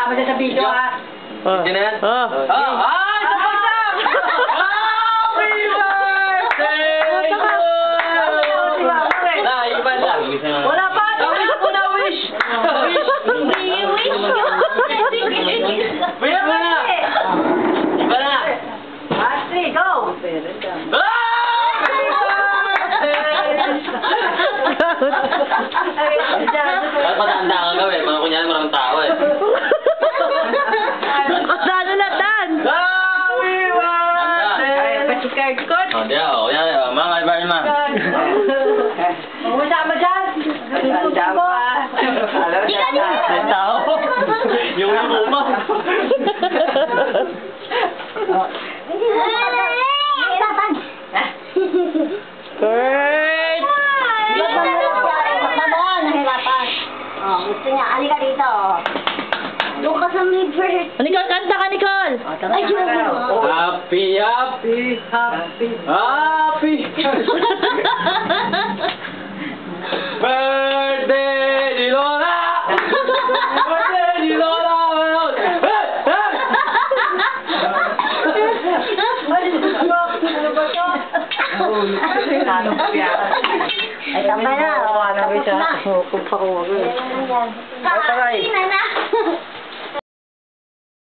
kasama siya sa video, ha? Hindi na yan? Ay! Sapagsak! Happy birthday! Iba lang. Wala pa! Wish mo na, wish! Wish ko. Wish mo na! Iba na! Ashley, go! Dapat matanda ka gawin. Mga kunyari maraming tao eh. Lalo na, Dan. Happy birthday! Pachikard ko. Oh, di ako. Yan, mga kaibahin ma. Umusama dyan. Tanda pa. Di ka din. May tao. Yung uma. Nahirapan. Kurt! Nahirapan. Oh, gusto niya. Halika dito. Doon ka sa may bird. Nicole, kanta ka, Nicole! Ay, yun. Happy, happy, happy, happy. Birthday ni Lola! Birthday ni Lola! Ay, tama na. Ano ba siya? Kung pa ko. Kain na na.